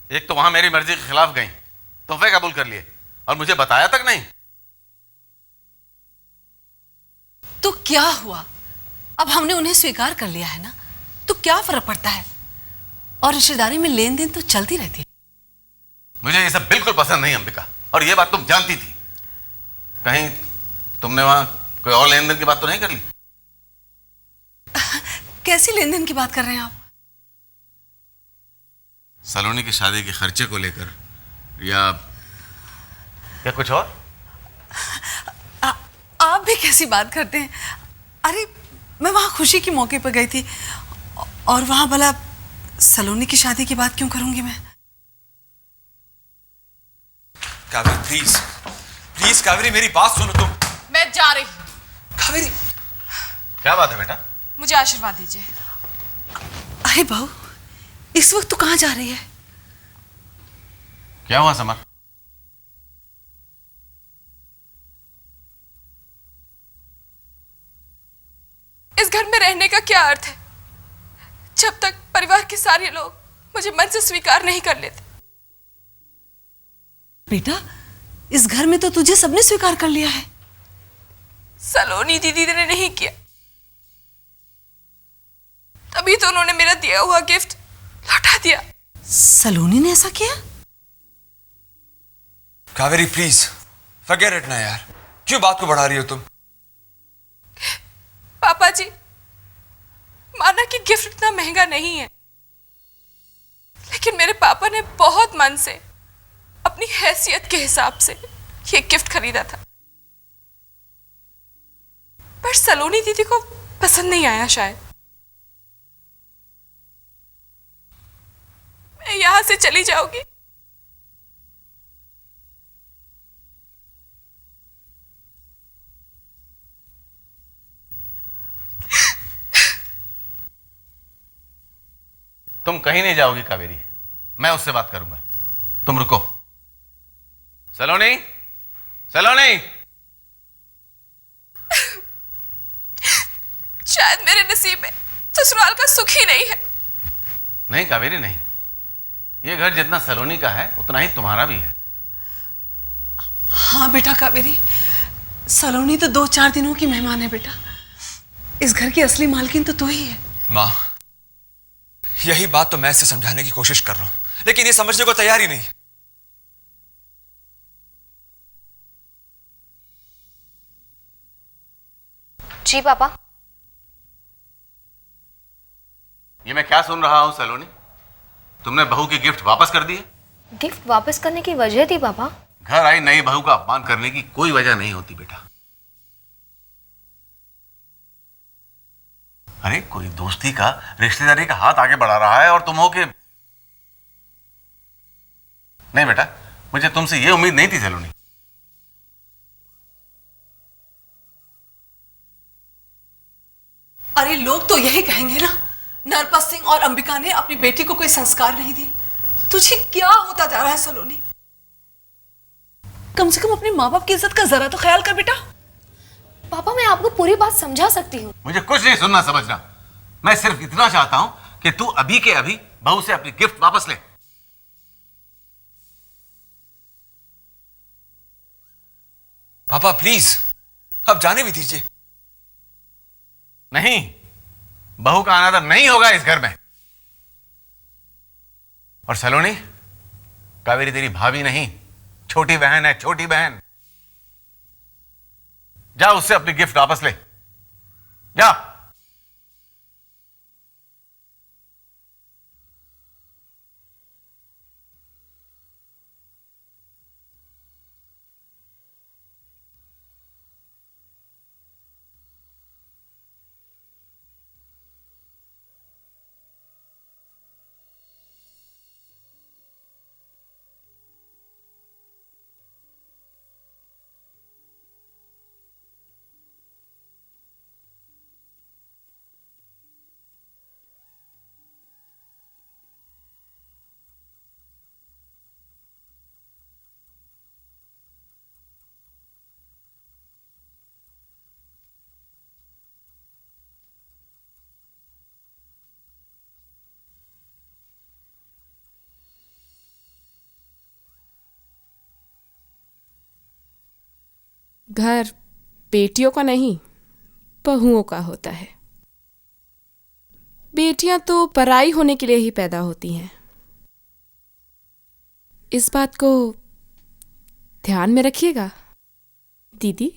एक तो वहां मेरी मर्जी के खिलाफ गई, तोहफे कबूल कर लिए और मुझे बताया तक नहीं। तो क्या हुआ? अब हमने उन्हें स्वीकार कर लिया है ना, तो क्या फर्क पड़ता है? और रिश्तेदारी में लेन देन तो चलती रहती है। मुझे ये सब बिल्कुल पसंद नहीं अंबिका, और ये बात तुम जानती थी। कहीं तुमने वहां कोई और लेन देन की बात तो नहीं कर ली? कैसी लेन देन की बात कर रहे हैं आप? सलोनी की शादी के खर्चे को लेकर, या कुछ और? आ, आप भी कैसी बात करते हैं? अरे मैं वहां खुशी के मौके पर गई थी, और वहां भला सलोनी की शादी की बात क्यों करूंगी मैं? कावेरी प्लीज, प्लीज कावेरी मेरी बात सुनो तुम। मैं जा रही हूं। कावेरी क्या बात है बेटा? मुझे आशीर्वाद दीजिए। अरे बहू, इस वक्त तो कहां जा रही है? क्या हुआ समर? इस घर में रहने का क्या अर्थ है जब तक परिवार के सारे लोग मुझे मन से स्वीकार नहीं कर लेते? बेटा, इस घर में तो तुझे सबने स्वीकार कर लिया है। सलोनी दीदी ने नहीं किया, तभी तो उन्होंने मेरा दिया हुआ गिफ्ट लौटा दिया। सलोनी ने ऐसा किया? कावेरी प्लीज फॉरगेट इट ना यार, क्यों बात को बढ़ा रही हो तुम? पापा जी, माना कि गिफ्ट इतना महंगा नहीं है, लेकिन मेरे पापा ने बहुत मन से अपनी हैसियत के हिसाब से ये गिफ्ट खरीदा था। पर सलोनी दीदी को पसंद नहीं आया शायद। मैं यहां से चली जाऊंगी। तुम कहीं नहीं जाओगी कावेरी, मैं उससे बात करूंगा। तुम रुको। सलोनी, सलोनी। शायद मेरे नसीब में ससुराल का सुख ही नहीं है। नहीं कावेरी नहीं, ये घर जितना सलोनी का है उतना ही तुम्हारा भी है। हाँ बेटा कावेरी, सलोनी तो 2-4 दिनों की मेहमान है बेटा। इस घर की असली मालकिन तो तू ही है। माँ, यही बात तो मैं इसे समझाने की कोशिश कर रहा हूं, लेकिन ये समझने को तैयार ही नहीं। जी पापा। ये मैं क्या सुन रहा हूं सलोनी? तुमने बहू की गिफ्ट वापस कर दी है? गिफ्ट वापस करने की वजह थी पापा? घर आई नई बहू का अपमान करने की कोई वजह नहीं होती बेटा। अरे कोई दोस्ती का, रिश्तेदारी का हाथ आगे बढ़ा रहा है और तुम हो के। नहीं बेटा, मुझे तुमसे ये उम्मीद नहीं थी सलोनी। अरे लोग तो यही कहेंगे ना, नरपत सिंह और अंबिका ने अपनी बेटी को कोई संस्कार नहीं दिए। तुझे क्या होता जा रहा है सलोनी? कम से कम अपने माँ बाप की इज्जत का जरा तो ख्याल कर बेटा। पापा मैं आपको पूरी बात समझा सकती हूँ। मुझे कुछ नहीं सुनना समझना। मैं सिर्फ इतना चाहता हूं कि तू अभी के अभी बहू से अपनी गिफ्ट वापस ले। पापा प्लीज, अब जाने भी दीजिए। नहीं, बहू का अनादर नहीं होगा इस घर में। और सलोनी, कावेरी तेरी भाभी नहीं, छोटी बहन है, छोटी बहन। जा उससे अपनी गिफ्ट वापस ले, जा। घर बेटियों का नहीं, बहुओं का होता है। बेटियां तो पराई होने के लिए ही पैदा होती हैं। इस बात को ध्यान में रखिएगा दीदी।